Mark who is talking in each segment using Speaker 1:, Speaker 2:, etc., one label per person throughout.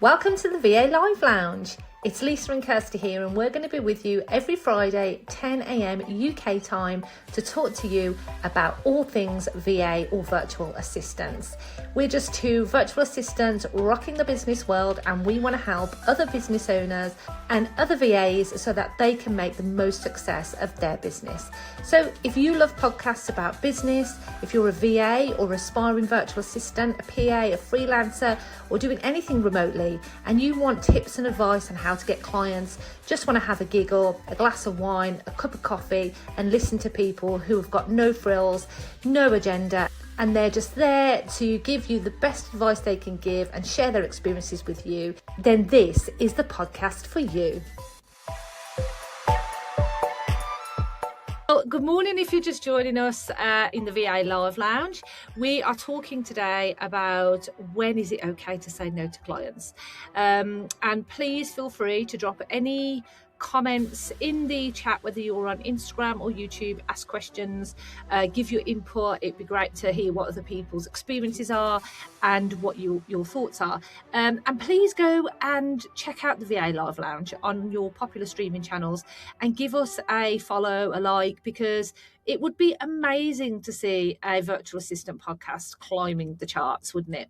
Speaker 1: Welcome to the VA Live Lounge. It's Lisa and Kirsty here, and we're going to be with you every Friday, 10 a.m. UK time, to talk to you about all things VA or virtual assistants. We're just two virtual assistants rocking the business world, and we want to help other business owners and other VAs so that they can make the most success of their business. So if you love podcasts about business, if you're a VA or aspiring virtual assistant, a PA, a freelancer, or doing anything remotely, and you want tips and advice on how to get clients, just want to have a giggle, a glass of wine, a cup of coffee, and listen to people who have got no frills, no agenda, and they're just there to give you the best advice they can give and share their experiences with you, then this is the podcast for you. Well, good morning if you're just joining us in the VA Live Lounge. We are talking today about when is it okay to say no to clients. And please feel free to drop any comments in the chat, whether you're on Instagram or YouTube, ask questions, give your input. It'd be great to hear what other people's experiences are and what your thoughts are. And please go and check out the VA Live Lounge on your popular streaming channels and give us a follow, a like, because it would be amazing to see a virtual assistant podcast climbing the charts, wouldn't it?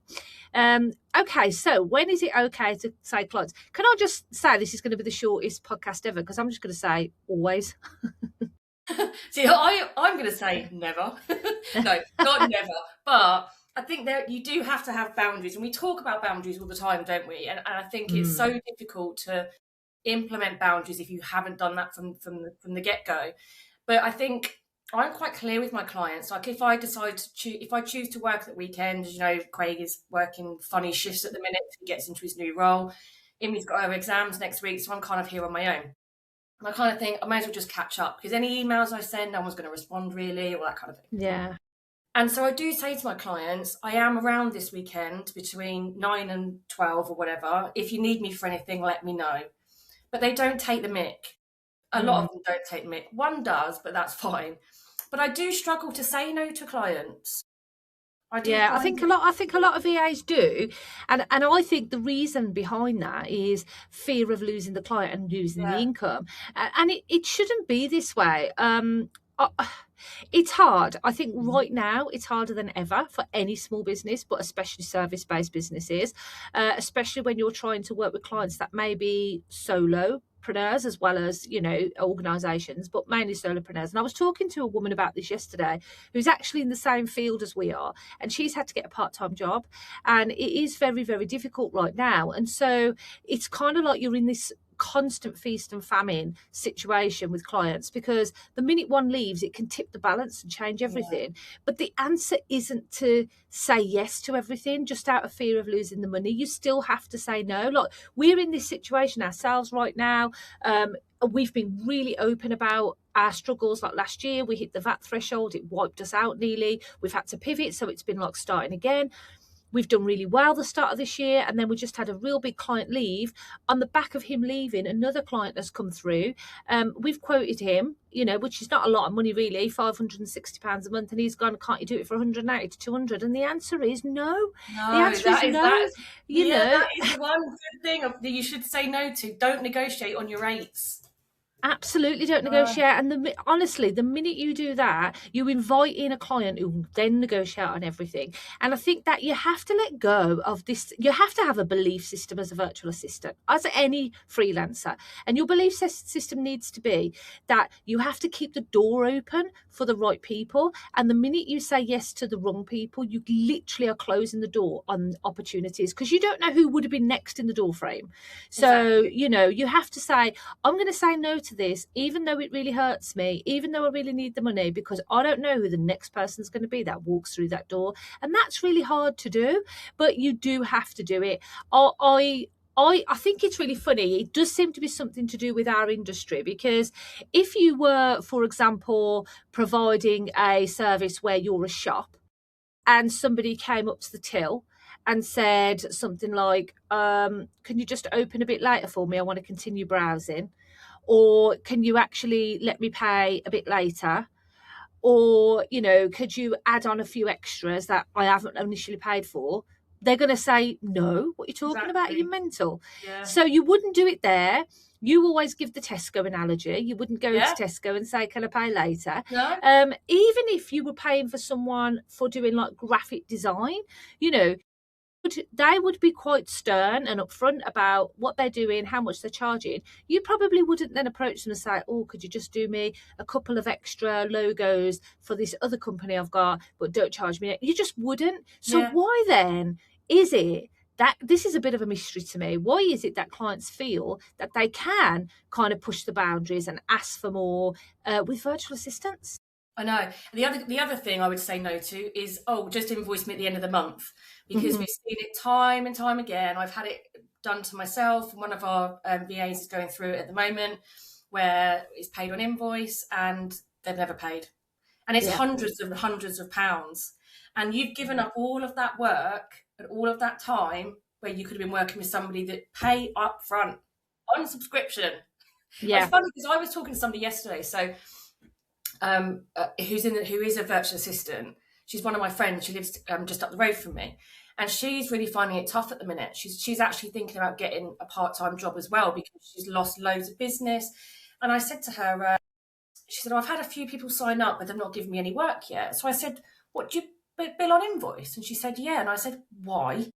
Speaker 1: Okay, so when is it okay to say clients? Can I just say this is going to be the shortest podcast ever? Because I'm just going to say always.
Speaker 2: See, I'm going to say never. No, not never. But I think that you do have to have boundaries. And we talk about boundaries all the time, don't we? And I think it's so difficult to implement boundaries if you haven't done that from the get-go. But I think I'm quite clear with my clients. Like if I decide to if I choose to work at weekends, Craig is working funny shifts at the minute. He gets into his new role. Emmy's got her exams next week, so I'm kind of here on my own. And I kind of think I may as well just catch up, because any emails I send, no one's going to respond really, or that kind of thing.
Speaker 1: Yeah.
Speaker 2: And so I do say to my clients, I am around this weekend between 9 and 12 or whatever. If you need me for anything, let me know. But they don't take the mick. A lot of them don't take the mick. One does, but that's fine. But I do struggle to say no to clients. I think a lot of VAs do, and I think the reason behind that is fear of losing the client and losing the income, and it shouldn't be this way. It's hard. I think right now it's harder than ever for any small business, but especially service-based businesses, especially when you're trying to work with clients that may be solopreneurs as well as, organizations, but mainly solopreneurs. And I was talking to a woman about this yesterday who's actually in the same field as we are, and she's had to get a part-time job, and it is very, very difficult right now. And so it's kind of like you're in this constant feast and famine situation with clients, because the minute one leaves, it can tip the balance and change everything. But the answer isn't to say yes to everything just out of fear of losing the money. You still have to say no. Like, we're in this situation ourselves right now. We've been really open about our struggles. Like last year, we hit the VAT threshold. It wiped us out nearly. We've had to pivot, so it's been like starting again. We've done really well the start of this year, and then we just had a real big client leave. On the back of him leaving, another client has come through. We've quoted him, which is not a lot of money really, £560 a month, and he's gone, can't you do it for 180 to 200? And the answer is no. The answer is no. That is one good thing that you should say no to. Don't negotiate on your rates.
Speaker 1: Absolutely don't negotiate. And honestly, the minute you do that, you invite in a client who will then negotiate on everything. And I think that you have to let go of this. You have to have a belief system as a virtual assistant, as any freelancer. And your belief system needs to be that you have to keep the door open for the right people. And the minute you say yes to the wrong people, you literally are closing the door on opportunities, because you don't know who would have been next in the door frame. So, exactly. You have to say, I'm going to say no to this, even though it really hurts me, even though I really need the money, because I don't know who the next person's going to be that walks through that door. And that's really hard to do, but you do have to do it. I think it's really funny. It does seem to be something to do with our industry, because if you were, for example, providing a service where you're a shop and somebody came up to the till and said something like, can you just open a bit later for me? I want to continue browsing. Or can you actually let me pay a bit later? or, could you add on a few extras that I haven't initially paid for? They're going to say, no, what are you talking about? Are you mental?
Speaker 2: Yeah.
Speaker 1: So you wouldn't do it there. You always give the Tesco analogy. You wouldn't go to Tesco and say, can I pay later?
Speaker 2: No.
Speaker 1: Even if you were paying for someone for doing like graphic design, they would be quite stern and upfront about what they're doing, how much they're charging. You probably wouldn't then approach them and say, oh, could you just do me a couple of extra logos for this other company I've got, but don't charge me? You just wouldn't. So why then is it that this is a bit of a mystery to me? Why is it that clients feel that they can kind of push the boundaries and ask for more with virtual assistants?
Speaker 2: I know. The other thing I would say no to is, just invoice me at the end of the month, because we've seen it time and time again. I've had it done to myself. One of our VAs is going through it at the moment, where it's paid on invoice and they've never paid, and it's hundreds of pounds, and you've given up all of that work and all of that time where you could have been working with somebody that pay up front on subscription. It's funny because I was talking to somebody yesterday, so. Who is a virtual assistant. She's one of my friends. She lives just up the road from me, and she's really finding it tough at the minute. She's actually thinking about getting a part-time job as well, because she's lost loads of business. And I said to her, she said, I've had a few people sign up, but they've not given me any work yet. So I said, what, do you bill on invoice? And she said, yeah. And I said, why?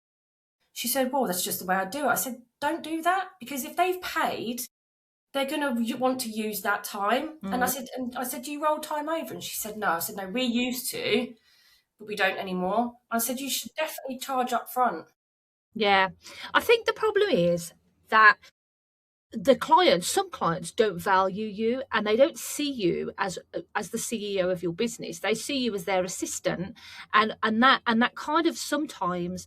Speaker 2: She said, well, that's just the way I do it. I said, don't do that, because if they've paid, they're going to want to use that time. And I said, do you roll time over? And she said, no. I said, no, we used to, but we don't anymore. I said, you should definitely charge up front.
Speaker 1: Yeah. I think the problem is that some clients don't value you, and they don't see you as the CEO of your business. They see you as their assistant, and that kind of sometimes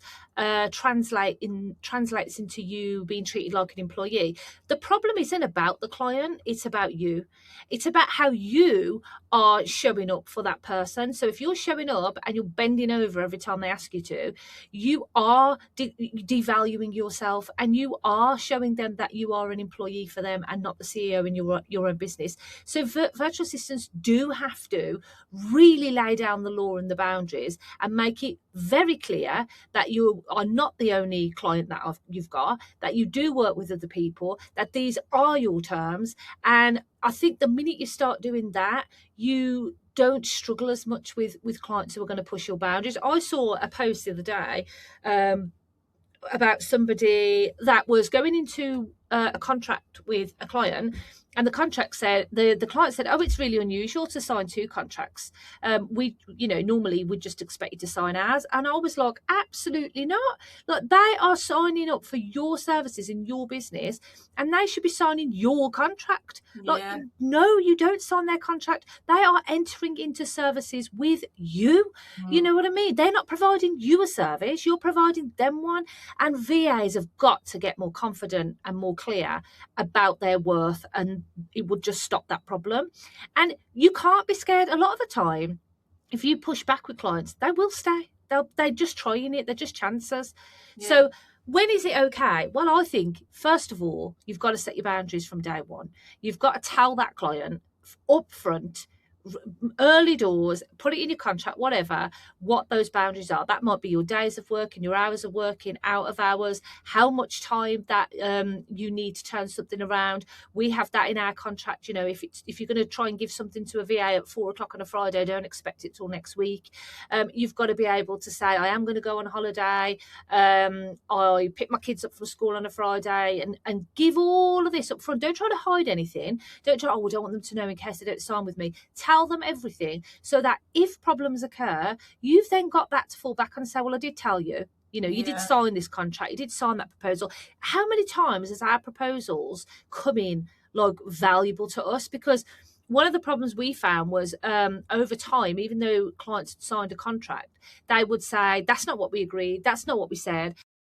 Speaker 1: translates into you being treated like an employee. The problem isn't about the client, it's about you. It's about how you are showing up for that person. So if you're showing up and you're bending over every time they ask you to, you are devaluing yourself, and you are showing them that you are an employee for them and not the CEO in your own business. So virtual assistants do have to really lay down the law and the boundaries and make it very clear that you are not the only client that you've got, that you do work with other people, that these are your terms. And I think the minute you start doing that, you don't struggle as much with clients who are going to push your boundaries. I saw a post the other day about somebody that was going into a contract with a client, and the contract said, the client said, oh, it's really unusual to sign two contracts. We normally we'd just expect you to sign ours. And I was like, absolutely not. Like, they are signing up for your services in your business, and they should be signing your contract. Like, no, you don't sign their contract. They are entering into services with you. You know what I mean? They're not providing you a service, you're providing them one. And VAs have got to get more confident and more clear about their worth, and it would just stop that problem. And you can't be scared. A lot of the time, if you push back with clients, they will stay. They're just trying it. They're just chances. So when is it okay? Well, I think, first of all, you've got to set your boundaries from day one. You've got to tell that client up front, early doors, put it in your contract, whatever, what those boundaries are. That might be your days of working, your hours of working, out of hours, how much time that you need to turn something around. We have that in our contract. If you're going to try and give something to a VA at 4:00 on a Friday, don't expect it till next week. You've got to be able to say, I am going to go on holiday. I pick my kids up from school on a Friday, and give all of this up front. Don't try to hide anything. Don't try, I don't want them to know in case they don't sign with me. Tell them everything, so that if problems occur, you've then got that to fall back on and say, well, I did tell you. You did sign this contract, you did sign that proposal. How many times has our proposals come in like valuable to us? Because one of the problems we found was over time, even though clients had signed a contract, they would say, that's not what we agreed, that's not what we said.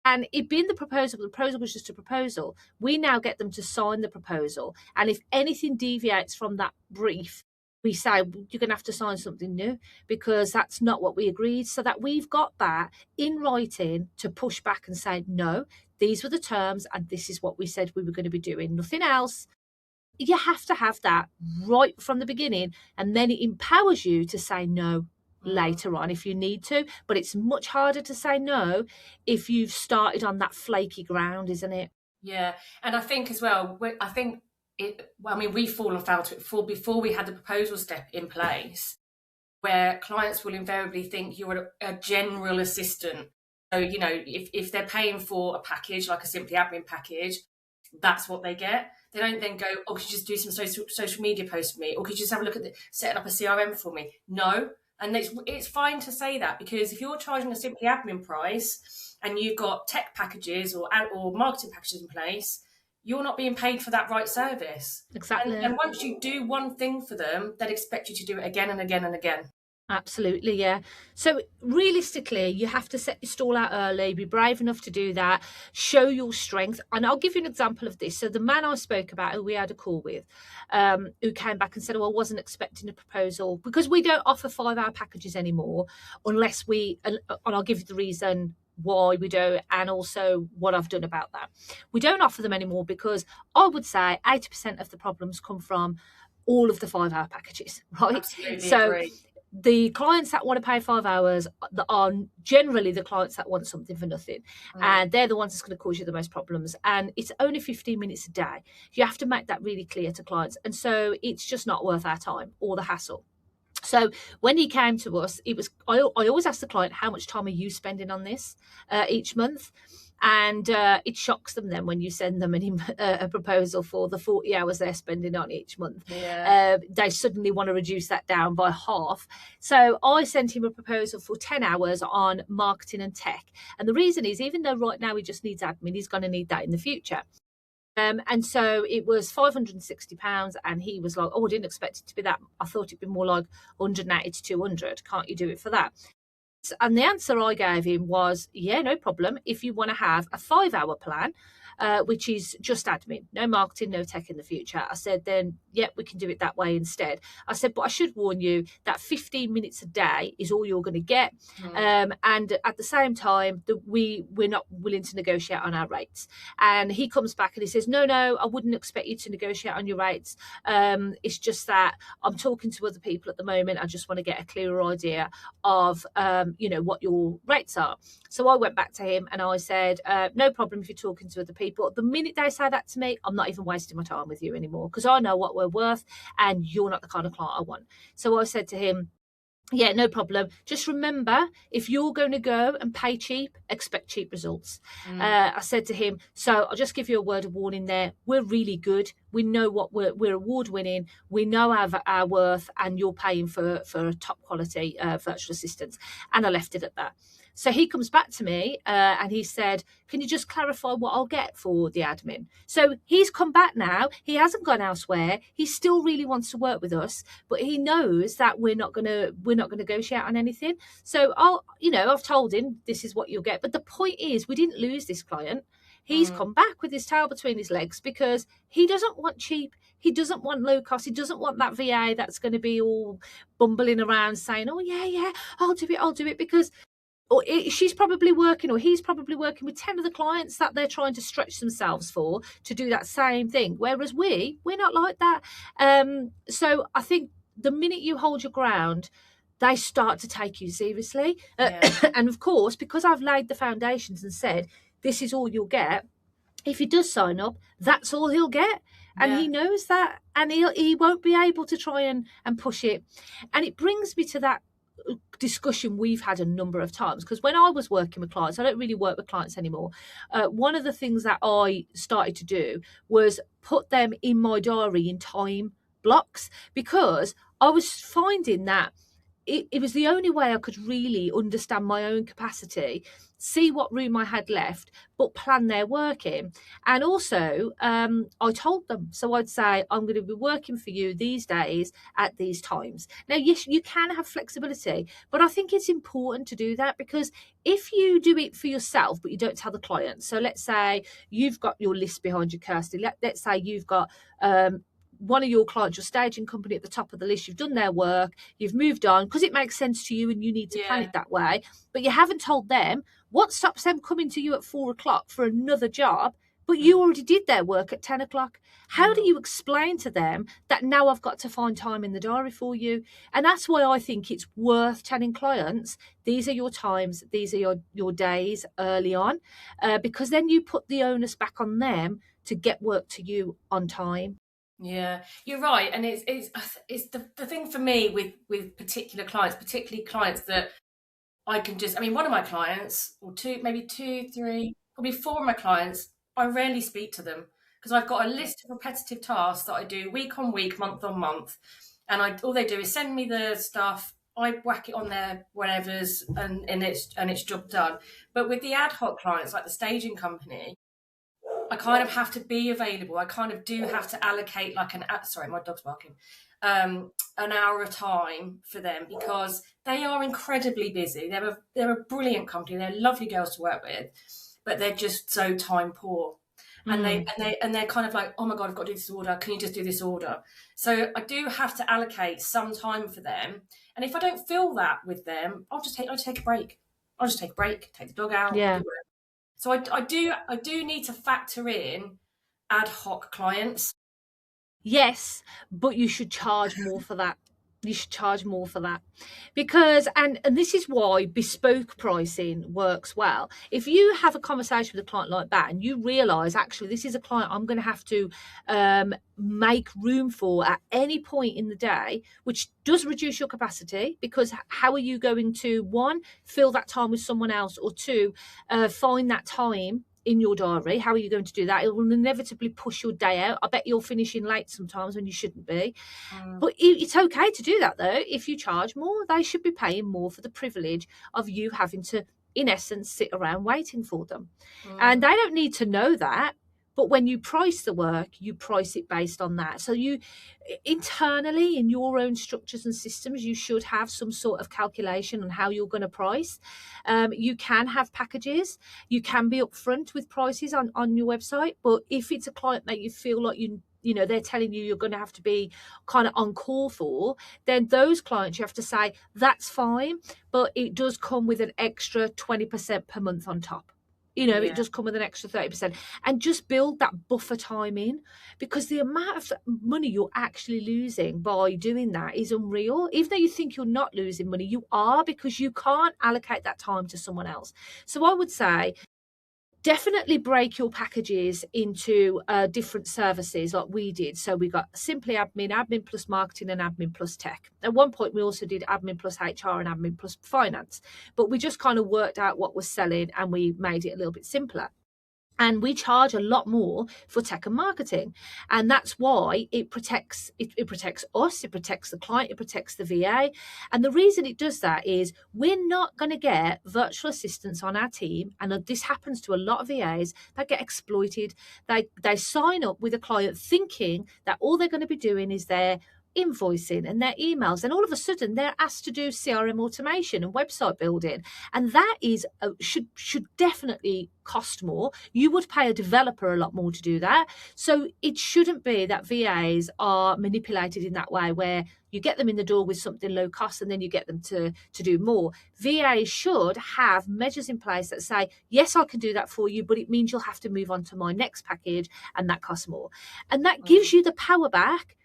Speaker 1: And it being the proposal was just a proposal. We now get them to sign the proposal. And if anything deviates from that brief, we say, you're going to have to sign something new, because that's not what we agreed. So that we've got that in writing to push back and say, no, these were the terms and this is what we said we were going to be doing, nothing else. you have to have that right from the beginning, and then it empowers you to say no later on if you need to. But it's much harder to say no if you've started on that flaky ground, isn't it?
Speaker 2: Yeah, and I think as well, I think well, I mean, we've fallen foul to it before we had the proposal step in place, where clients will invariably think you're a general assistant. So, you know, if they're paying for a package, like a Simply Admin package, that's what they get. They don't then go, oh, could you just do some social media posts for me? Or could you just have a look at setting up a CRM for me? No. And it's fine to say that, because if you're charging a Simply Admin price and you've got tech packages or marketing packages in place, you're not being paid for that right service.
Speaker 1: Exactly.
Speaker 2: And once you do one thing for them, they'd expect you to do it again and again and again.
Speaker 1: Absolutely, yeah. So realistically, you have to set your stall out early, be brave enough to do that, show your strength. And I'll give you an example of this. So the man I spoke about, who we had a call with, who came back and said, oh, I wasn't expecting a proposal, because we don't offer 5-hour packages anymore unless and I'll give you the reason why we do, and also what I've done about that. We don't offer them anymore because I would say 80% of the problems come from all of the 5-hour packages, right?
Speaker 2: Absolutely
Speaker 1: so
Speaker 2: agree.
Speaker 1: The clients that want to pay 5 hours are generally the clients that want something for nothing. And they're the ones that's going to cause you the most problems. And it's only 15 minutes a day. You have to make that really clear to clients. And so it's just not worth our time or the hassle. So when he came to us, I always ask the client, how much time are you spending on this each month? And it shocks them then when you send them a proposal for the 40 hours they're spending on each month.
Speaker 2: Yeah.
Speaker 1: They suddenly want to reduce that down by half. So I sent him a proposal for 10 hours on marketing and tech. And the reason is, even though right now he just needs admin, he's going to need that in the future. And so it was £560, and he was like, oh, I didn't expect it to be that. I thought it'd be more like 180 to 200. Can't you do it for that? And the answer I gave him was, yeah, no problem. If you want to have a 5-hour plan, which is just admin, no marketing, no tech in the future, I said, then, yeah, we can do it that way instead. I said, but I should warn you that 15 minutes a day is all you're going to get. And at the same time, we're not willing to negotiate on our rates. And he comes back and he says, no, I wouldn't expect you to negotiate on your rates. It's just that I'm talking to other people at the moment. I just want to get a clearer idea of, what your rates are. So I went back to him and I said, no problem if you're talking to other people. The minute they say that to me, I'm not even wasting my time with you anymore, because I know what we're worth and you're not the kind of client I want. So I said to him, yeah, no problem. Just remember, if you're going to go and pay cheap, expect cheap results. I said to him, so I'll just give you a word of warning there. We're really good. We know what we're award winning. We know our worth, and you're paying for top quality virtual assistants. And I left it at that. So he comes back to me and he said, can you just clarify what I'll get for the admin? So he's come back now. He hasn't gone elsewhere. He still really wants to work with us, but he knows that we're not going to negotiate on anything. So I've told him this is what you'll get. But the point is, we didn't lose this client. He's come back with his tail between his legs because he doesn't want cheap. He doesn't want low cost. He doesn't want that VA that's going to be all bumbling around saying, oh, yeah, I'll do it, because she's probably working, or he's probably working with 10 other clients that they're trying to stretch themselves for to do that same thing. Whereas we're not like that. So I think the minute you hold your ground, they start to take you seriously. And of course, because I've laid the foundations and said, this is all you'll get, if he does sign up, that's all he'll get. And he knows that, and he won't be able to try and push it. And it brings me to that discussion we've had a number of times, because when I was working with clients, I don't really work with clients anymore. One of the things that I started to do was put them in my diary in time blocks, because I was finding that it was the only way I could really understand my own capacity, see what room I had left, but plan their work in. And also, I told them. So I'd say, I'm going to be working for you these days at these times. Now, yes, you can have flexibility, but I think it's important to do that, because if you do it for yourself, but you don't tell the client. So let's say you've got your list behind you, Kirsty. Let's say you've got one of your clients, your staging company, at the top of the list. You've done their work, you've moved on because it makes sense to you and you need to plan it that way, but you haven't told them. What stops them coming to you at 4 o'clock for another job but you already did their work at 10 o'clock. How do you explain to them that now I've got to find time in the diary for you? And that's why I think it's worth telling clients, these are your times, these are your days early on, because then you put the onus back on them to get work to you on time.
Speaker 2: Yeah, you're right. And it's the thing for me with particular clients, particularly clients that I can just, I mean, one of my clients, or two, maybe two, three, probably four of my clients, I rarely speak to them because I've got a list of repetitive tasks that I do week on week, month on month. And all they do is send me the stuff, I whack it on their whatever's, and it's job done. But with the ad hoc clients, like the staging company, I kind of have to be available. I kind of do have to allocate like sorry, my dog's barking. An hour of time for them because they are incredibly busy. They're a brilliant company. They're lovely girls to work with, but they're just so time poor. And they're kind of like, oh my God, I've got to do this order. Can you just do this order? So I do have to allocate some time for them. And if I don't feel that with them, I'll take a break. I'll just take a break, take the dog out.
Speaker 1: Yeah.
Speaker 2: So I do need to factor in ad hoc clients.
Speaker 1: Yes, but you should charge more for that. You should charge more for that because, and this is why bespoke pricing works well. If you have a conversation with a client like that and you realize, actually, this is a client I'm going to have to make room for at any point in the day, which does reduce your capacity, because how are you going to, one, fill that time with someone else, or two, find that time in your diary? How are you going to do that? It will inevitably push your day out. I bet you're finishing late sometimes when you shouldn't be. But it's okay to do that, though. If you charge more, they should be paying more for the privilege of you having to, in essence, sit around waiting for them. And they don't need to know that. But when you price the work, you price it based on that. So you internally, in your own structures and systems, you should have some sort of calculation on how you're going to price. You can have packages. You can be upfront with prices on your website. But if it's a client that you feel like you know, they're telling you you're going to have to be kind of on call for, then those clients you have to say, that's fine, but it does come with an extra 20% per month on top. You know, it does come with an extra 30%, and just build that buffer time in, because the amount of money you're actually losing by doing that is unreal. Even though you think you're not losing money, you are, because you can't allocate that time to someone else. So I would say, definitely break your packages into different services like we did. So we got simply admin plus marketing, and admin plus tech. At one point, we also did admin plus HR and admin plus finance. But we just kind of worked out what was selling and we made it a little bit simpler. And we charge a lot more for tech and marketing. And that's why it protects us, it protects the client, it protects the VA. And the reason it does that is we're not going to get virtual assistants on our team. And this happens to a lot of VAs that get exploited. They sign up with a client thinking that all they're going to be doing is their invoicing and their emails, and all of a sudden they're asked to do CRM automation and website building, and that is should definitely cost more. You would pay a developer a lot more to do that. So it shouldn't be that VAs are manipulated in that way, where you get them in the door with something low cost and then you get them to do more. VAs should have measures in place that say, yes, I can do that for you, but it means you'll have to move on to my next package, and that costs more. And that gives you the power back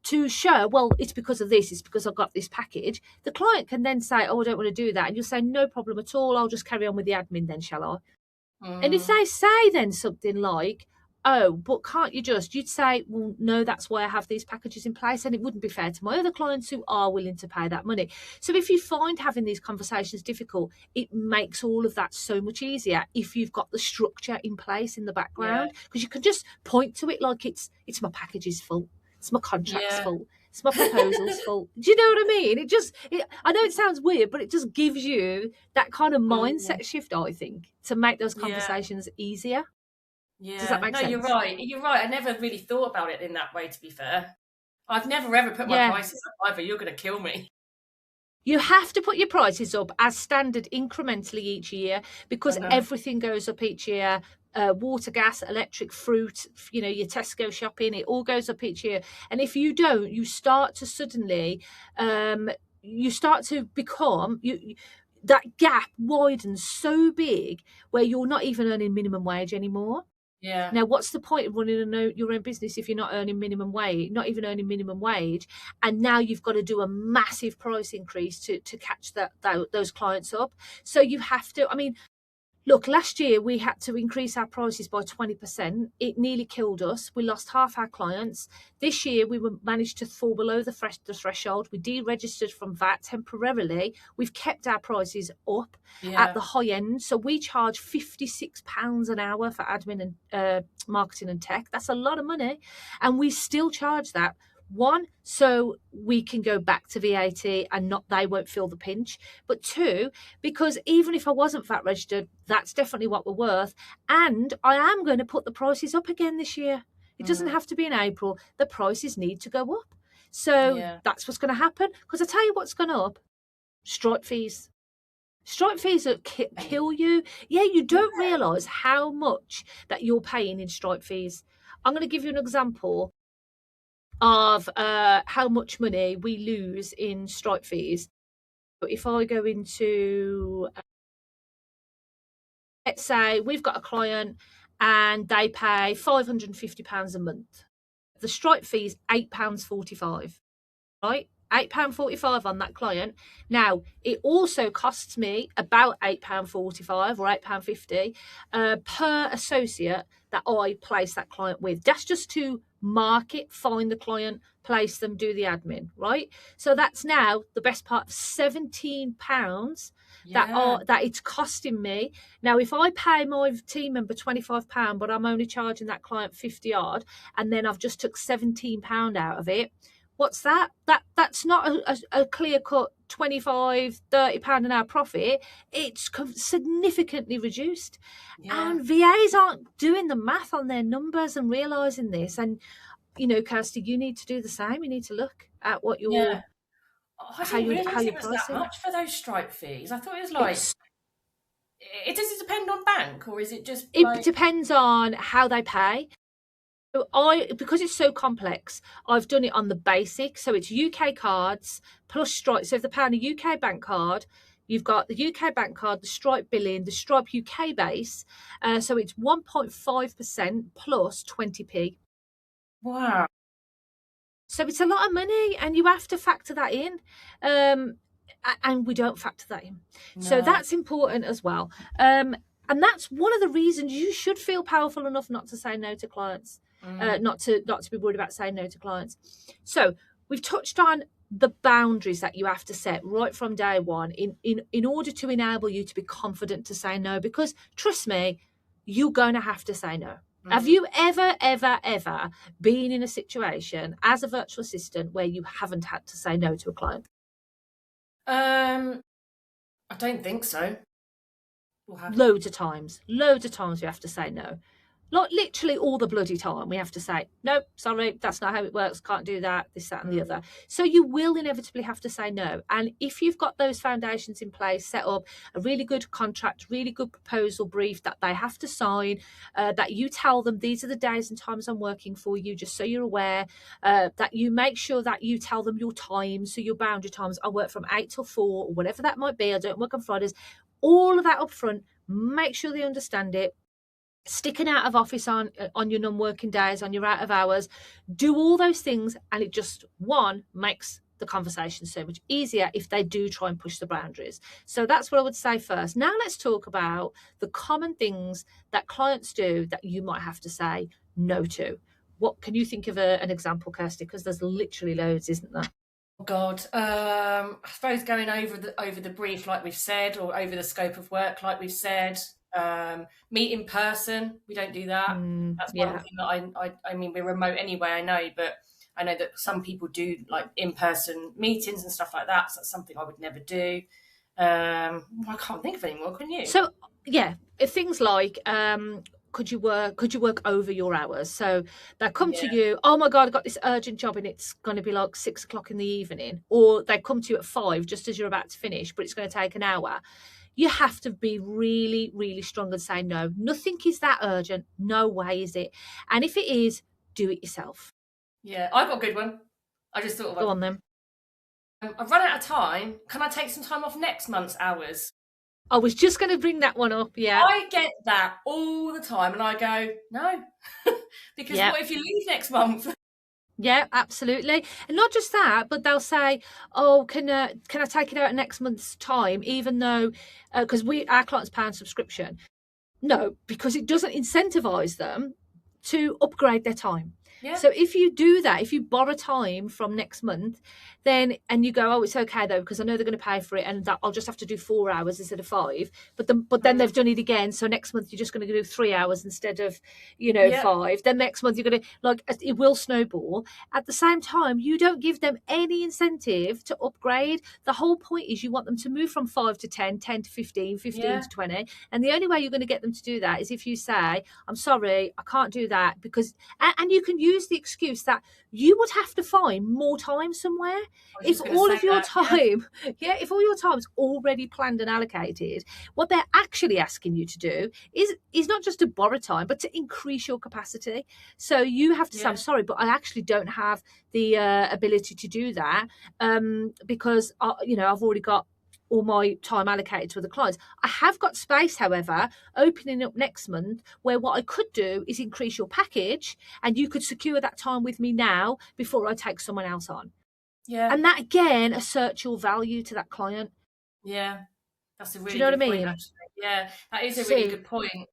Speaker 1: to show, well, it's because of this, it's because I've got this package. The client can then say, oh, I don't want to do that. And you'll say, no problem at all. I'll just carry on with the admin then, shall I? And if they say then something like, oh, but can't you just, you'd say, well, no, that's why I have these packages in place, and it wouldn't be fair to my other clients who are willing to pay that money. So if you find having these conversations difficult, it makes all of that so much easier if you've got the structure in place in the background, because you can just point to it like it's my package's fault. It's my contract's fault. It's my proposal's fault. Do you know what I mean? I know it sounds weird, but it just gives you that kind of mindset shift, I think, to make those conversations easier.
Speaker 2: Yeah.
Speaker 1: Does that make sense?
Speaker 2: You're right. You're right. I never really thought about it in that way, to be fair. I've never ever put my prices up either. You're going to kill me.
Speaker 1: You have to put your prices up as standard incrementally each year, because everything goes up each year. Water, gas, electric, fruit, you know, your Tesco shopping, it all goes up each year. And if you don't, you start to suddenly, you start to become, that gap widens so big where you're not even earning minimum wage anymore.
Speaker 2: Yeah.
Speaker 1: Now, what's the point of running your own business if you're not earning minimum wage, not even earning minimum wage, and now you've got to do a massive price increase to catch those clients up? So you have to. I mean, look, last year we had to increase our prices by 20%. It nearly killed us. We lost half our clients. This year we managed to fall below the threshold. We deregistered from VAT temporarily. We've kept our prices up at the high end. So we charge £56 an hour for admin and marketing and tech. That's a lot of money. And we still charge that. One, so we can go back to VAT and not they won't feel the pinch. But two, because even if I wasn't VAT registered, that's definitely what we're worth. And I am going to put the prices up again this year. It doesn't have to be in April. The prices need to go up. So that's what's going to happen. Because I tell you what's going up. Stripe fees. Stripe fees that kill you. Yeah, you don't realise how much that you're paying in Stripe fees. I'm going to give you an example of how much money we lose in Stripe fees. If I go into, let's say we've got a client and they pay £550 a month. The Stripe fee is £8.45, right? £8.45 on that client. Now, it also costs me about £8.45 or £8.50 per associate that I place that client with. That's just to market, find the client, place them, do the admin, right? So that's now the best part of £17 that it's costing me. Now, if I pay my team member £25, but I'm only charging that client 50 odd, and then I've just took £17 out of it, what's that? That's not a clear cut 25, £30 an hour profit. It's significantly reduced. And VAs aren't doing the math on their numbers and realising this. And, you know, Kirsty, you need to do the same. You need to look at what you're
Speaker 2: I didn't realise it was that much for those Stripe fees. I thought it was like, does it depend on bank, or is it just like...
Speaker 1: It depends on how they pay. So because it's so complex, I've done it on the basic. So it's UK cards plus Stripe. So if they're paying a UK bank card, you've got the UK bank card, the Stripe billing, the Stripe UK base. So it's 1.5% plus 20p.
Speaker 2: Wow.
Speaker 1: So it's a lot of money, and you have to factor that in. And we don't factor that in. No. So that's important as well. And that's one of the reasons you should feel powerful enough not to say no to clients, not to be worried about saying no to clients. So we've touched on the boundaries that you have to set right from day one in order to enable you to be confident to say no, because trust me, you're going to have to say no. Have you ever been in a situation as a virtual assistant where you haven't had to say no to a client?
Speaker 2: I don't think so.
Speaker 1: Loads of times we have to say no. Like literally all the bloody time we have to say, no, sorry, that's not how it works, can't do that, this, that and the other. So you will inevitably have to say no. And if you've got those foundations in place, set up a really good contract, really good proposal brief that they have to sign, that you tell them these are the days and times I'm working for you, just so you're aware, that you make sure that you tell them your times, so your boundary times, I work from 8 till 4 or whatever that might be, I don't work on Fridays, all of that up front, make sure they understand it. Sticking out of office on your non-working days, on your out of hours, do all those things, and it just makes the conversation so much easier if they do try and push the boundaries. So that's what I would say first. Now let's talk about the common things that clients do that you might have to say no to. What can you think of an example, Kirsty? Because there's literally loads, isn't there?
Speaker 2: Oh God, I suppose going over the brief, like we've said, or over the scope of work, like we've said. Meet in person, we don't do that. That's one thing that I mean, we're remote anyway, I know, but I know that some people do like in-person meetings and stuff like that, so that's something I would never do. I can't think of any more, can you?
Speaker 1: So yeah, things like could you work over your hours? So they come to you, oh my God, I've got this urgent job and it's going to be like 6 o'clock in the evening, or they come to you at 5 just as you're about to finish, but it's going to take an hour. You have to be really, really strong and say no. Nothing is that urgent. No way is it. And if it is, do it yourself.
Speaker 2: Yeah, I've got a good one. I just thought of it.
Speaker 1: Go on then.
Speaker 2: I've run out of time. Can I take some time off next month's hours?
Speaker 1: I was just going to bring that one up. Yeah.
Speaker 2: I get that all the time, and I go, no, because
Speaker 1: Yeah.
Speaker 2: what if you leave next month?
Speaker 1: Yeah, absolutely. And not just that, but they'll say, "Oh, can I take it out next month's time?" Even though, because our clients pay on subscription. No, because it doesn't incentivize them to upgrade their time.
Speaker 2: Yeah,
Speaker 1: So if you do that, if you borrow time from next month, then and you go, oh, it's okay though because I know they're going to pay for it, and that I'll just have to do 4 hours instead of 5. But then they've done it again. So next month you're just going to do 3 hours instead of
Speaker 2: yeah,
Speaker 1: 5. Then next month you're going to it will snowball. At the same time, you don't give them any incentive to upgrade. The whole point is you want them to move from 5 to 10, 10 to 15, 15
Speaker 2: yeah.
Speaker 1: to 20. And the only way you're going to get them to do that is if you say, I'm sorry, I can't do that because, and you can use the excuse that you would have to find more time somewhere.
Speaker 2: I was
Speaker 1: If
Speaker 2: just going to
Speaker 1: all
Speaker 2: say
Speaker 1: of your
Speaker 2: that. Yeah,
Speaker 1: time, yeah, if all your time is already planned and allocated, what they're actually asking you to do is not just to borrow time, but to increase your capacity. So you have to say, I'm
Speaker 2: yeah,
Speaker 1: sorry, but I actually don't have the ability to do that because I've already got all my time allocated to other clients. I have got space, however, opening up next month where what I could do is increase your package and you could secure that time with me now before I take someone else on.
Speaker 2: yeah,
Speaker 1: And that again asserts your value to that client.
Speaker 2: yeah. That's a
Speaker 1: Do you
Speaker 2: really
Speaker 1: know what I
Speaker 2: good point,
Speaker 1: mean?
Speaker 2: actually. Yeah, that is a really
Speaker 1: So
Speaker 2: good point.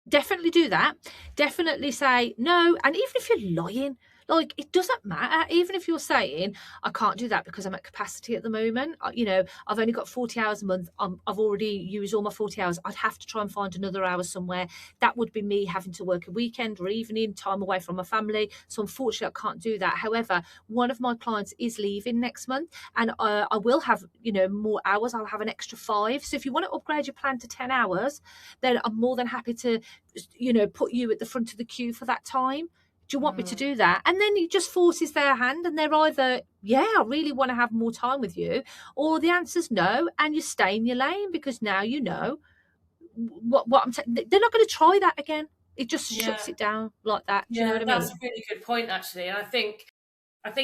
Speaker 1: definitely do that. Definitely say no. And even if you're lying, like it doesn't matter. Even if you're saying, I can't do that because I'm at capacity at the moment, I've only got 40 hours a month. I've already used all my 40 hours. I'd have to try and find another hour somewhere. That would be me having to work a weekend or evening, time away from my family. So unfortunately, I can't do that. However, one of my clients is leaving next month and I will have, more hours. I'll have an extra 5. So if you want to upgrade your plan to 10 hours, then I'm more than happy to put you at the front of the queue for that time. Do you want me to
Speaker 2: Mm,
Speaker 1: do that? And then it just forces their hand, and they're either, yeah, I really want to have more time with you, or the answer's no, and you stay in your lane because now you know what I'm saying. They're not going to try that again. It just
Speaker 2: yeah,
Speaker 1: shuts it down like that. Do you know
Speaker 2: yeah.
Speaker 1: what I
Speaker 2: That's a
Speaker 1: mean?
Speaker 2: really good point, actually. And I think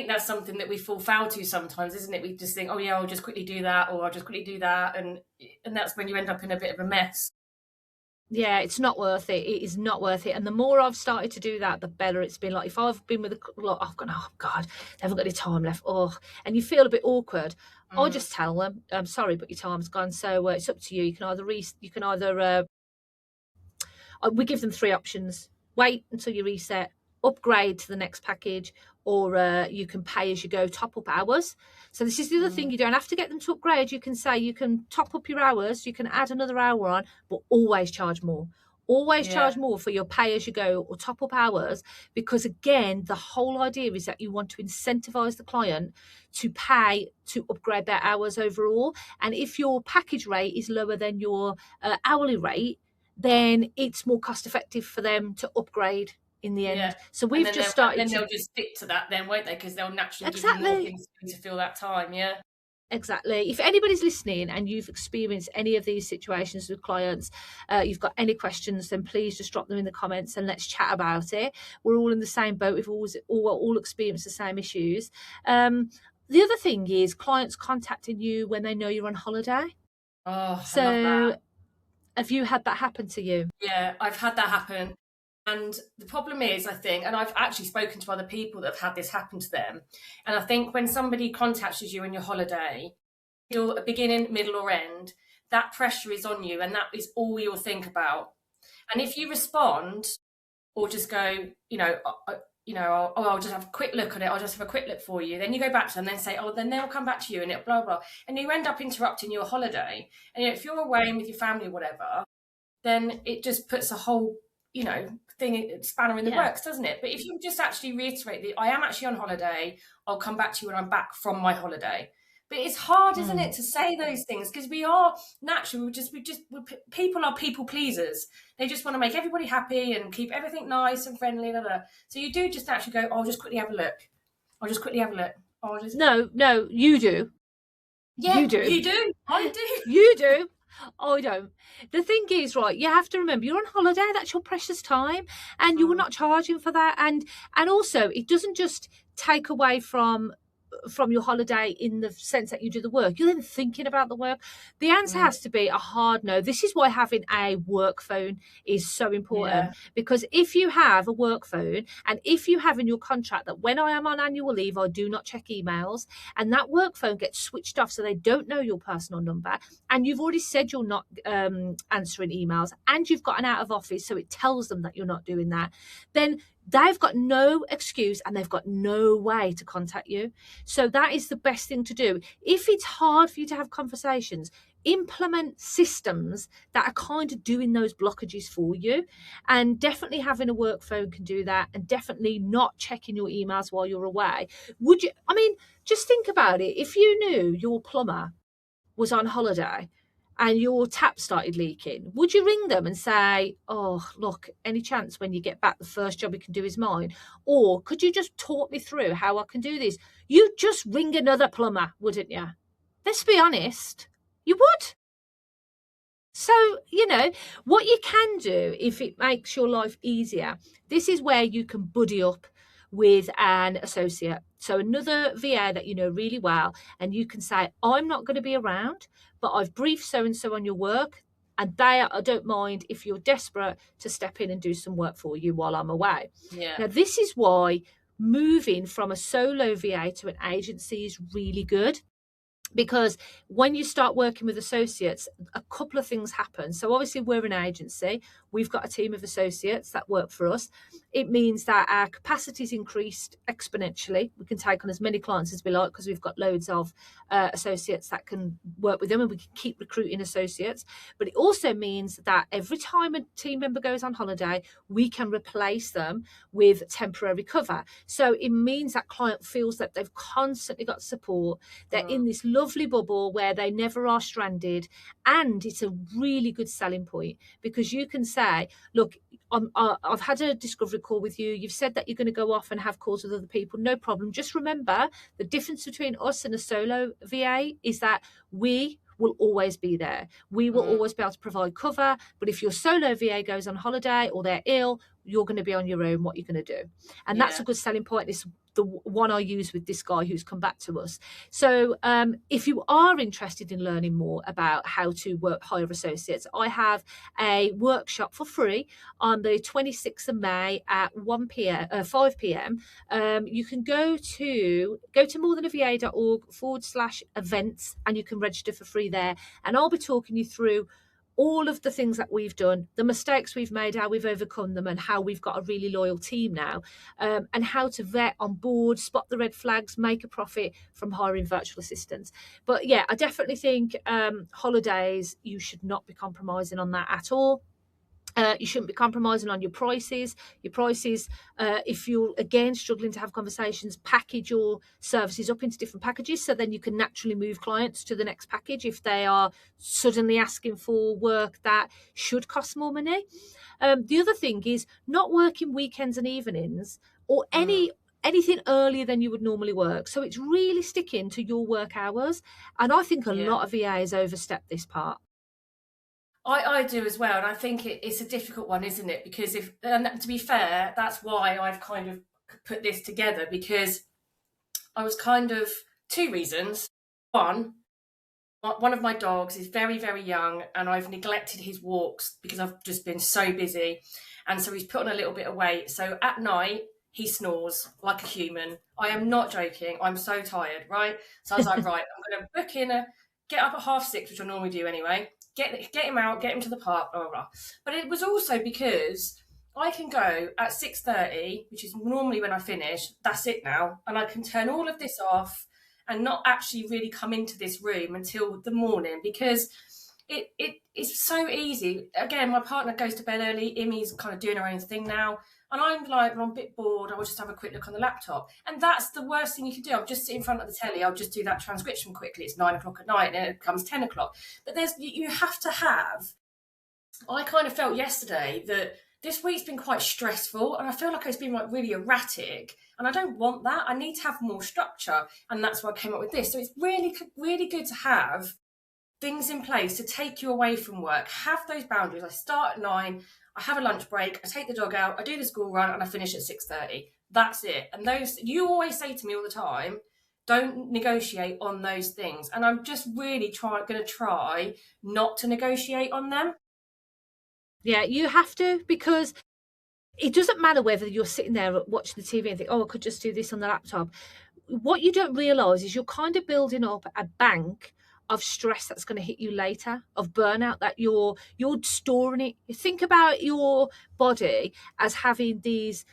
Speaker 2: that's something that we fall foul to sometimes, isn't it? We just think, oh yeah, I'll just quickly do that, or I'll just quickly do that, and that's when you end up in a bit of a mess.
Speaker 1: Yeah, it's not worth it. It is not worth it. And the more I've started to do that, the better it's been. Like if I've been with I've gone, oh God, they haven't got any time left. Oh, and you feel a bit awkward. I'll
Speaker 2: Mm,
Speaker 1: just tell them, I'm sorry, but your time's gone. So it's up to you. We give them 3 options: wait until you reset, upgrade to the next package, or you can pay as you go, top up hours. So this is the other thing:
Speaker 2: mm,
Speaker 1: you don't have to get them to upgrade. You can say you can top up your hours, you can add another hour on, but always charge more. Always
Speaker 2: yeah,
Speaker 1: charge more for your pay as you go or top up hours, because again, the whole idea is that you want to incentivize the client to pay to upgrade their hours overall. And if your package rate is lower than your hourly rate, then it's more cost effective for them to upgrade in the
Speaker 2: yeah.
Speaker 1: end. So
Speaker 2: And
Speaker 1: we've
Speaker 2: then
Speaker 1: just started to
Speaker 2: they'll just stick to that, then, won't they? Because they'll naturally give you more
Speaker 1: exactly.
Speaker 2: things to fill that time. Yeah.
Speaker 1: Exactly. If anybody's listening and you've experienced any of these situations with clients, you've got any questions, then please just drop them in the comments and let's chat about it. We're all in the same boat. We've all experienced the same issues. The other thing is clients contacting you when they know you're on holiday.
Speaker 2: Oh, I love that.
Speaker 1: So have you had that happen to you?
Speaker 2: Yeah, I've had that happen. And the problem is, I think, and I've actually spoken to other people that have had this happen to them. And I think when somebody contacts you on your holiday, you're a beginning, middle, or end, that pressure is on you, and that is all you'll think about. And if you respond or just go, I'll just have a quick look at it. I'll just have a quick look for you. Then you go back to them, and then say, oh, then they'll come back to you, and it blah blah, and you end up interrupting your holiday. And if you're away with your family, or whatever, then it just puts a whole, thing, spanner in the
Speaker 1: Yeah.
Speaker 2: works, doesn't it? But if you just actually reiterate that I am actually on holiday, I'll come back to you when I'm back from my holiday. But it's hard, isn't
Speaker 1: Mm.
Speaker 2: it, to say those things because we are naturally, people are people pleasers. They just want to make everybody happy and keep everything nice and friendly. Blah, blah. So you do just actually go, I'll just quickly have a look. I'll just quickly have a look. I'll just,
Speaker 1: No, you do.
Speaker 2: yeah,
Speaker 1: You do.
Speaker 2: you do. I do.
Speaker 1: You do. I don't. The thing is, right, you have to remember you're on holiday, that's your precious time, and you're
Speaker 2: Mm,
Speaker 1: not charging for that. And also it doesn't just take away from from your holiday in the sense that you do the work. You're then thinking about the work. The answer has to be a hard no. This is why having a work phone is so important,
Speaker 2: Yeah.
Speaker 1: because if you have a work phone and if you have in your contract that when I am on annual leave, I do not check emails, and that work phone gets switched off so they don't know your personal number, and you've already said you're not answering emails, and you've got an out of office so it tells them that you're not doing that, then they've got no excuse and they've got no way to contact you. So that is the best thing to do. If it's hard for you to have conversations, implement systems that are kind of doing those blockages for you. And definitely having a work phone can do that, and definitely not checking your emails while you're away. Would you, I mean, just think about it. If you knew your plumber was on holiday and your tap started leaking, would you ring them and say, oh, look, any chance when you get back, the first job you can do is mine? Or could you just talk me through how I can do this? You'd just ring another plumber, wouldn't you? Let's be honest. You would. So, what you can do if it makes your life easier, this is where you can buddy up with an associate. So another VA that you know really well, and you can say, I'm not going to be around, but I've briefed so-and-so on your work, and I don't mind if you're desperate to step in and do some work for you while I'm away.
Speaker 2: Yeah.
Speaker 1: Now, this is why moving from a solo VA to an agency is really good. Because when you start working with associates, a couple of things happen. So obviously we're an agency. We've got a team of associates that work for us. It means that our capacity is increased exponentially. We can take on as many clients as we like because we've got loads of associates that can work with them, and we can keep recruiting associates. But it also means that every time a team member goes on holiday, we can replace them with temporary cover. So it means that client feels that they've constantly got support. They're in this lovely bubble where they never are stranded, and it's a really good selling point because you can say, look, I've had a discovery call with you. You've said that you're going to go off and have calls with other people. No problem. Just remember, the difference between us and a solo VA is that we will always be there. We will always be able to provide cover. But if your solo VA goes on holiday or they're ill, you're going to be on your own. What you're going to do. And that's a good selling point. It's the one I use with this guy who's come back to us. So if you are interested in learning more about how to hire associates, I have a workshop for free on the 26th of May at 5 p.m. You can go to morethanava.org/events, and you can register for free there. And I'll be talking you through all of the things that we've done, the mistakes we've made, how we've overcome them, and how we've got a really loyal team now, and how to vet on board, spot the red flags, make a profit from hiring virtual assistants. But yeah, I definitely think holidays, you should not be compromising on that at all. You shouldn't be compromising on your prices. If you're, again, struggling to have conversations, package your services up into different packages so then you can naturally move clients to the next package if they are suddenly asking for work that should cost more money. The other thing is not working weekends and evenings or anything earlier than you would normally work. So it's really sticking to your work hours. And I think a lot of VAs overstep this part.
Speaker 2: I do as well, and I think it's a difficult one, isn't it? Because and to be fair, that's why I've kind of put this together, because I was kind of two reasons. One of my dogs is very, very young, and I've neglected his walks because I've just been so busy, and so he's put on a little bit of weight. So at night he snores like a human. I am not joking. I'm so tired, right? So I was like, right, I'm going to book in get up at 6:30, which I normally do anyway. Get him out, get him to the park, blah, blah, blah. But it was also because I can go at 6:30, which is normally when I finish. That's it now. And I can turn all of this off and not actually really come into this room until the morning, because it is so easy. Again, my partner goes to bed early. Imi's kind of doing her own thing now. And I'm like, well, I'm a bit bored. I will just have a quick look on the laptop. And that's the worst thing you can do. I'll just sit in front of the telly. I'll just do that transcription quickly. It's 9 o'clock at night and it comes 10 o'clock. But you have to have, I kind of felt yesterday that this week's been quite stressful and I feel like it's been like really erratic, and I don't want that. I need to have more structure, and that's why I came up with this. So it's really, really good to have things in place to take you away from work. Have those boundaries. I start at 9, I have a lunch break, I take the dog out, I do the school run, and I finish at 6:30. That's it. And those, you always say to me all the time, Don't negotiate on those things. And I'm just really going to try not to negotiate on them.
Speaker 1: Yeah, you have to, because it doesn't matter whether you're sitting there watching the TV and think, oh, I could just do this on the laptop. What you don't realise is you're kind of building up a bank of stress that's going to hit you later, of burnout, that you're storing it. You think about your body as having these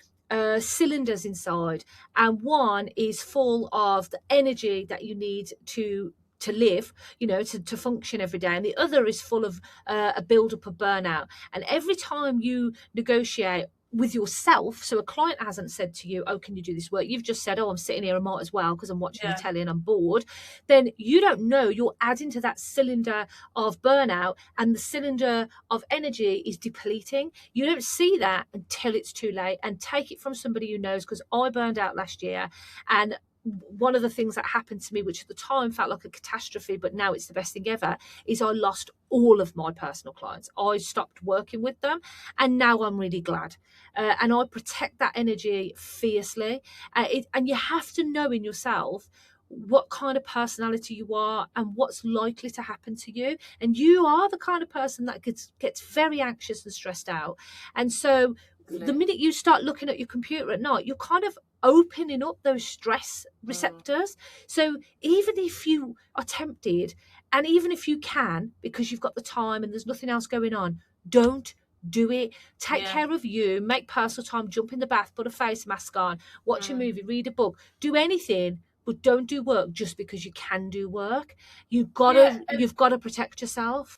Speaker 1: cylinders inside, and one is full of the energy that you need to live, to function every day, and the other is full of a build-up of burnout. And every time you negotiate with yourself, so a client hasn't said to you, oh, can you do this work? You've just said, oh, I'm sitting here, I might as well because I'm watching the telly and I'm bored. Then you don't know you're adding to that cylinder of burnout, and the cylinder of energy is depleting. You don't see that until it's too late. And take it from somebody who knows, because I burned out last year, and one of the things that happened to me, which at the time felt like a catastrophe, but now it's the best thing ever, is I lost all of my personal clients. I stopped working with them, and now I'm really glad. And I protect that energy fiercely. And you have to know in yourself what kind of personality you are and what's likely to happen to you. And you are the kind of person that gets very anxious and stressed out. And so the minute you start looking at your computer at night, you're kind of opening up those stress receptors. So even if you are tempted, and even if you can, because you've got the time and there's nothing else going on, don't do it. Take care of you, make personal time, jump in the bath, put a face mask on, watch a movie, read a book, do anything, but don't do work just because you can do work. You've got to protect yourself.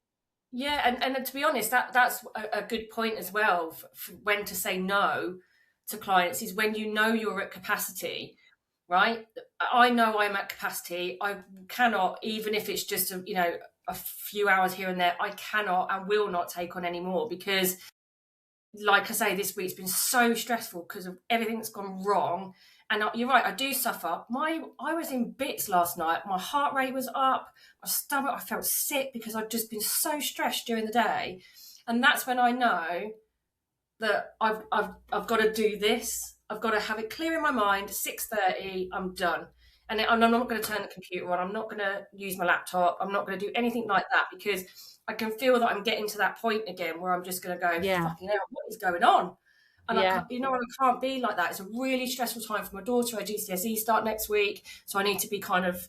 Speaker 2: Yeah, and to be honest, that's a good point as well, for when to say no to clients, is when you know you're at capacity, right? I know I'm at capacity. I cannot, even if it's just a few hours here and there, I cannot and will not take on any more, because, like I say, this week's been so stressful because of everything that's gone wrong. And you're right, I do suffer. I was in bits last night. My heart rate was up, my stomach, I felt sick because I've just been so stressed during the day. And that's when I know that I've got to do this. I've got to have it clear in my mind. 6:30, I'm done. And I'm not going to turn the computer on. I'm not going to use my laptop. I'm not going to do anything like that, because I can feel that I'm getting to that point again where I'm just going to go, fucking hell, what is going on? And I can't be like that. It's a really stressful time for my daughter. Her GCSE start next week, so I need to be kind of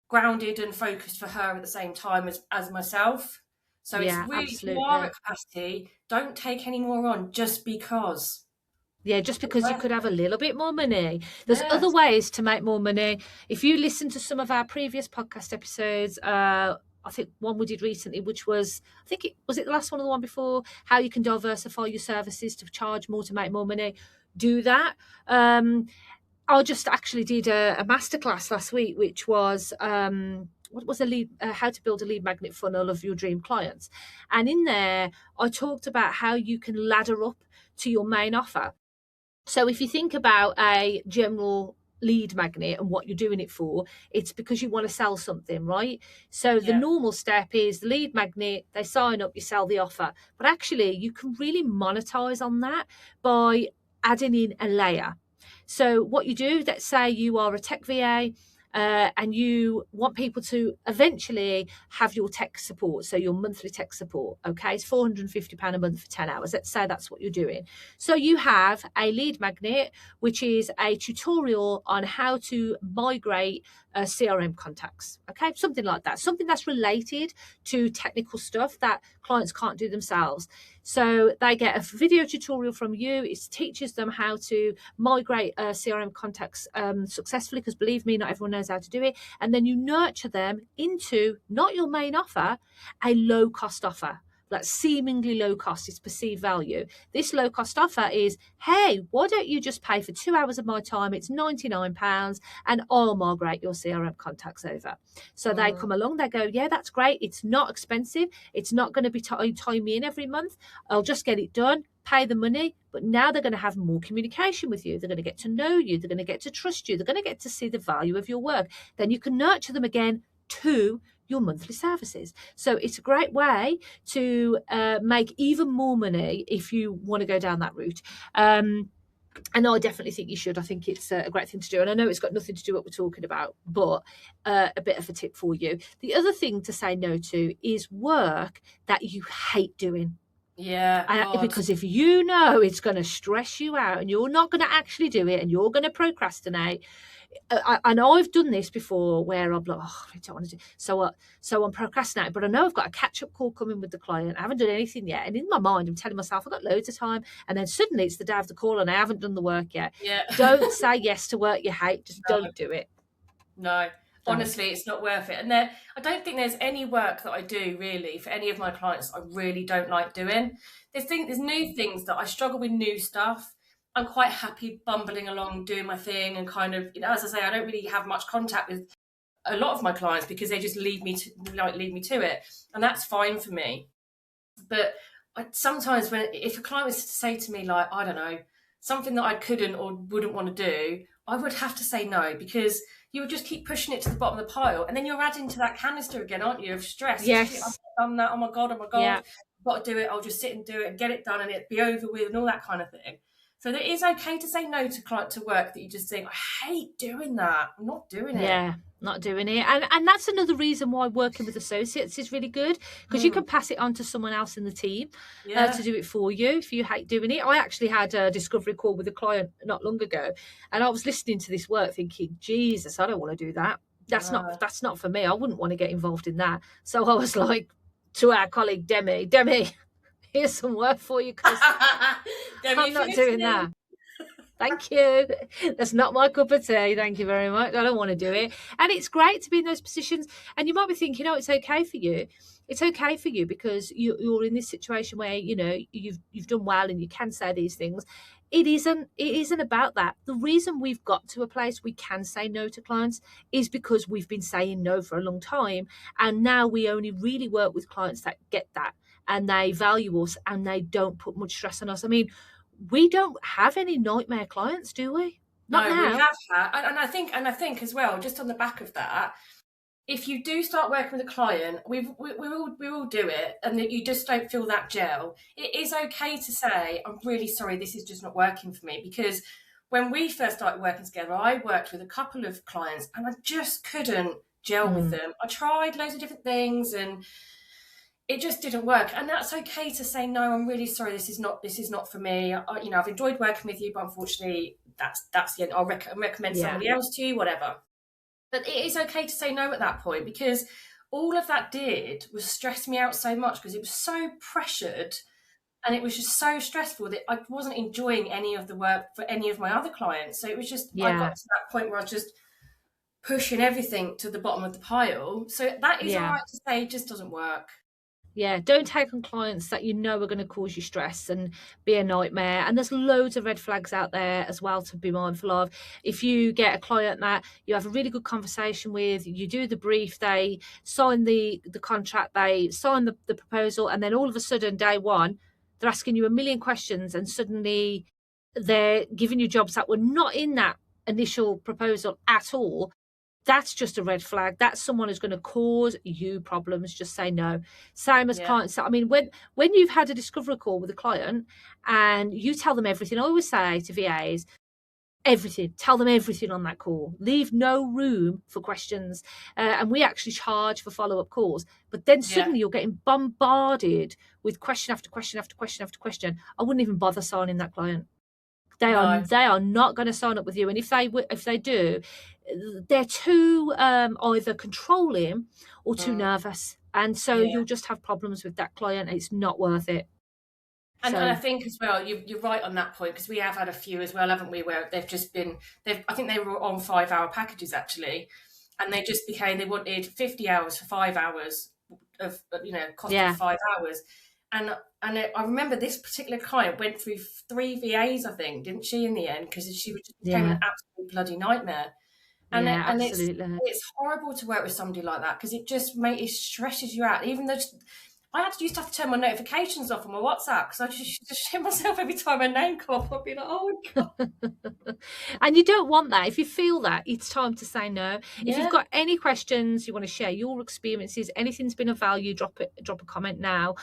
Speaker 2: grounded and focused for her at the same time as myself. So it's really, if you are at capacity, don't take any more on just because.
Speaker 1: Yeah, just because you could have a little bit more money. There's other ways to make more money. If you listen to some of our previous podcast episodes, I think one we did recently, which was, was it the last one or the one before, how you can diversify your services to charge more to make more money. Do that. I just actually did a masterclass last week, which was what was a lead, how to build a lead magnet funnel of your dream clients. And in there, I talked about how you can ladder up to your main offer. So if you think about a general lead magnet and what you're doing it for, it's because you want to sell something, right? So the normal step is the lead magnet, they sign up, you sell the offer. But actually, you can really monetize on that by adding in a layer. So what you do, let's say you are a tech VA, and you want people to eventually have your tech support, so your monthly tech support, okay? It's £450 a month for 10 hours. Let's say that's what you're doing. So you have a lead magnet, which is a tutorial on how to migrate CRM contacts, okay? Something like that, something that's related to technical stuff that clients can't do themselves. So they get a video tutorial from you. It teaches them how to migrate CRM contacts successfully, because believe me, not everyone knows how to do it. And then you nurture them into, not your main offer, a low-cost offer. That's seemingly low cost, is perceived value. This low cost offer is, hey, why don't you just pay for 2 hours of my time? It's £99 and I'll migrate your CRM contacts over. So they come along, they go, yeah, that's great. It's not expensive. It's not going to be tying me in every month. I'll just get it done, pay the money. But now they're going to have more communication with you. They're going to get to know you. They're going to get to trust you. They're going to get to see the value of your work. Then you can nurture them again to your monthly services. So it's a great way to make even more money if you want to go down that route. And I definitely think you should. I think it's a great thing to do. And I know it's got nothing to do with what we're talking about, but a bit of a tip for you. The other thing to say no to is work that you hate doing.
Speaker 2: Yeah, God.
Speaker 1: Because if you know it's going to stress you out and you're not going to actually do it and you're going to procrastinate, and I've done this before where I'm like, oh, I don't want to do so I'm procrastinating, but I know I've got a catch-up call coming with the client. I haven't done anything yet, and in my mind I'm telling myself I've got loads of time, and then suddenly it's the day of the call and I haven't done the work yet.
Speaker 2: Yeah.
Speaker 1: Don't say yes to work you hate. Just don't do it.
Speaker 2: No, honestly, it's not worth it. And I don't think there's any work that I do really for any of my clients I really don't like doing. There's new things that I struggle with, new stuff. I'm quite happy bumbling along, doing my thing, and kind of, as I say, I don't really have much contact with a lot of my clients because they just leave me to it, and that's fine for me. But sometimes if a client was to say to me, like, I don't know, something that I couldn't or wouldn't want to do, I would have to say no, because you would just keep pushing it to the bottom of the pile, and then you're adding to that canister again, aren't you, of stress?
Speaker 1: Yes.
Speaker 2: I've done that. Oh my god,
Speaker 1: Yeah.
Speaker 2: I've got to do it. I'll just sit and do it and get it done and it be over with and all that kind of thing. So it is okay to say no to work that you just think, I hate doing that. I'm not doing it.
Speaker 1: Yeah, not doing it. And that's another reason why working with associates is really good, because you can pass it on to someone else in the team to do it for you if you hate doing it. I actually had a discovery call with a client not long ago, and I was listening to this work thinking, Jesus, I don't want to do that. That's not for me. I wouldn't want to get involved in that. So I was like to our colleague Demi, here's some work for you, because I'm not doing that. Thank you. That's not my cup of tea. Thank you very much. I don't want to do it. And it's great to be in those positions. And you might be thinking, oh, it's okay for you. It's okay for you because you're in this situation where, you've done well and you can say these things. It isn't about that. The reason we've got to a place we can say no to clients is because we've been saying no for a long time. And now we only really work with clients that get that, and they value us, and they don't put much stress on us. I mean, we don't have any nightmare clients, do we? Not now.
Speaker 2: We have that. And I think as well, just on the back of that, if you do start working with a client, we will do it, and that you just don't feel that gel, it is okay to say, I'm really sorry, this is just not working for me. Because when we first started working together, I worked with a couple of clients and I just couldn't gel with them. I tried loads of different things and it just didn't work. And that's okay to say, no, I'm really sorry, this is not for me. I've enjoyed working with you, but unfortunately that's the end. I'll recommend somebody else to you, whatever. But it is okay to say no at that point, because all of that did was stress me out so much, because it was so pressured and it was just so stressful that I wasn't enjoying any of the work for any of my other clients. So it was just, I got to that point where I was just pushing everything to the bottom of the pile. So that is all right to say, it just doesn't work.
Speaker 1: Yeah, don't take on clients that you know are going to cause you stress and be a nightmare. And there's loads of red flags out there as well to be mindful of. If you get a client that you have a really good conversation with, you do the brief, they sign the contract, they sign the proposal, and then all of a sudden, day one, they're asking you a million questions, and suddenly they're giving you jobs that were not in that initial proposal at all. That's just a red flag. That's someone who's going to cause you problems. Just say no. Same as clients. I mean, when you've had a discovery call with a client and you tell them everything, I always say to VAs, everything. Tell them everything on that call. Leave no room for questions. And we actually charge for follow-up calls. But then suddenly you're getting bombarded with question after question after question after question. I wouldn't even bother signing that client. They are not going to sign up with you. And if they do, they're too either controlling or too nervous. And so you'll just have problems with that client. It's not worth it.
Speaker 2: And I think as well, you're right on that point, because we have had a few as well, haven't we, where I think they were on 5-hour packages actually, and they wanted 50 hours for 5 hours of, cost of 5 hours. And I remember this particular client went through 3 VAs, I think, didn't she, in the end, because she just became an absolute bloody nightmare. And it's horrible to work with somebody like that, because it stresses you out. Even though I used to have to turn my notifications off on my WhatsApp because I just shit myself every time a name come up. I'd be like, oh my God.
Speaker 1: And you don't want that. If you feel that, it's time to say no.
Speaker 2: Yeah.
Speaker 1: If you've got any questions, you want to share your experiences, anything's been of value, drop a comment now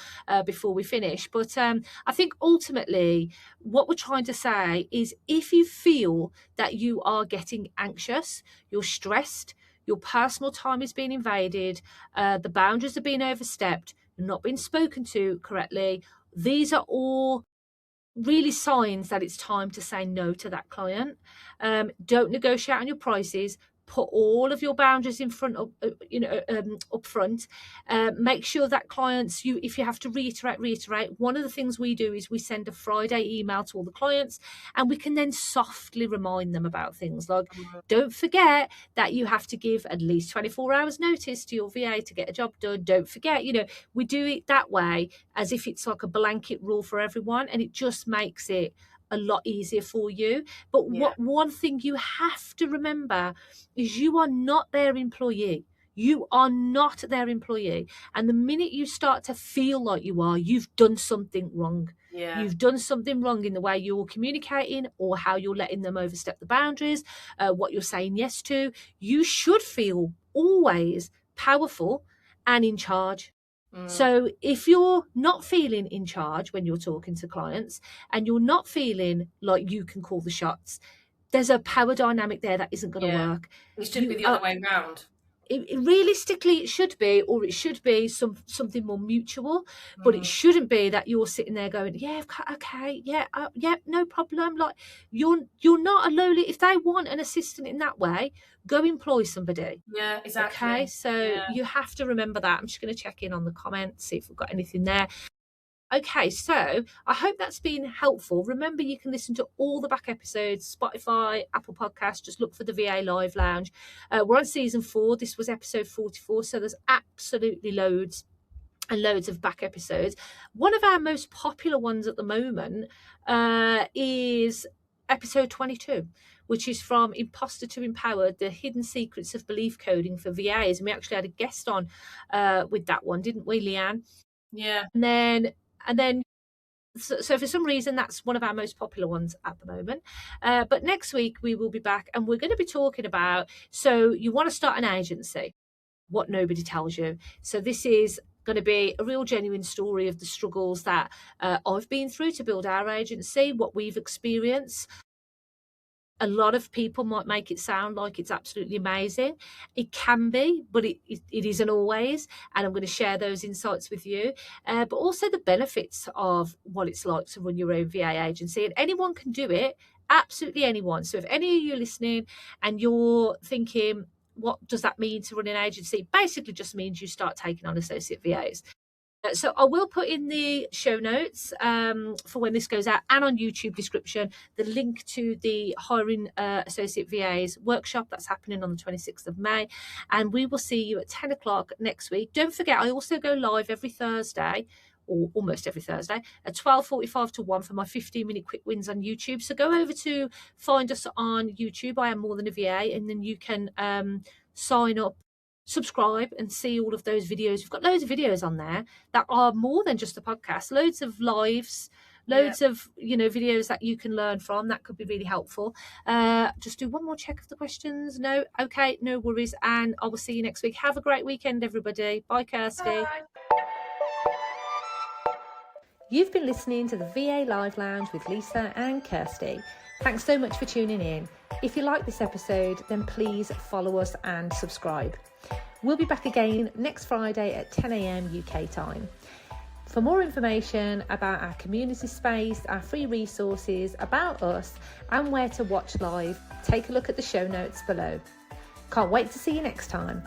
Speaker 1: before we finish. But I think ultimately what we're trying to say is, if you feel that you are getting anxious, you're stressed, your personal time is being invaded, the boundaries are being overstepped, you're not being spoken to correctly, these are all really signs that it's time to say no to that client. Don't negotiate on your prices. Put all of your boundaries in front of, up front. Make sure that clients, if you have to reiterate. One of the things we do is we send a Friday email to all the clients, and we can then softly remind them about things like, don't forget that you have to give at least 24 hours notice to your VA to get a job done. Don't forget, we do it that way, as if it's like a blanket rule for everyone, and it just makes it a lot easier for you. But one thing you have to remember is, you are not their employee. You are not their employee. And the minute you start to feel like you are, you've done something wrong.
Speaker 2: Yeah.
Speaker 1: You've done something wrong in the way you're communicating, or how you're letting them overstep the boundaries, what you're saying yes to. You should feel always powerful and in charge. So if you're not feeling in charge when you're talking to clients, and you're not feeling like you can call the shots, there's a power dynamic there that isn't going to work.
Speaker 2: It should be the other way around.
Speaker 1: Realistically, it should be, or it should be something more mutual, but it shouldn't be that you're sitting there going, yeah, okay, yeah, no problem. Like, you're not a lowly. If they want an assistant in that way, go employ somebody.
Speaker 2: Yeah, exactly.
Speaker 1: Okay, so you have to remember that. I'm just going to check in on the comments, see if we've got anything there. Okay, so I hope that's been helpful. Remember, you can listen to all the back episodes, Spotify, Apple Podcasts. Just look for the VA Live Lounge. We're on season 4. This was episode 44, so there's absolutely loads and loads of back episodes. One of our most popular ones at the moment is episode 22, which is from Imposter to Empowered, the hidden secrets of belief coding for VAs. And we actually had a guest on with that one, didn't we, Leanne?
Speaker 2: Yeah.
Speaker 1: And then so for some reason, that's one of our most popular ones at the moment. But next week we will be back, and we're going to be talking about, so you want to start an agency, what nobody tells you. So this is going to be a real genuine story of the struggles that I've been through to build our agency, what we've experienced. A lot of people might make it sound like it's absolutely amazing. It can be, but it isn't always. And I'm going to share those insights with you, but also the benefits of what it's like to run your own VA agency. And anyone can do it, absolutely anyone. So if any of you are listening and you're thinking, what does that mean to run an agency? Basically just means you start taking on associate VAs. So I will put in the show notes for when this goes out, and on YouTube description, the link to the hiring associate VAs workshop that's happening on the 26th of May. And we will see you at 10 o'clock next week. Don't forget, I also go live every Thursday, or almost every Thursday, at 12:45 to 1 for my 15-minute quick wins on YouTube. So go over to find us on YouTube. I am More Than a VA, and then you can sign up, subscribe, and see all of those videos. We've got loads of videos on there that are more than just a podcast, loads of lives, loads of videos that you can learn from. That could be really helpful. Just do one more check of the questions. No, okay, no worries, and I will see you next week. Have a great weekend, everybody. Bye, Kirsty.
Speaker 2: Bye.
Speaker 1: You've been listening to the VA Live Lounge with Lisa and Kirsty. Thanks so much for tuning in. If you like this episode, then please follow us and subscribe. We'll be back again next Friday at 10 a.m. UK time. For more information about our community space, our free resources, about us, and where to watch live, take a look at the show notes below. Can't wait to see you next time.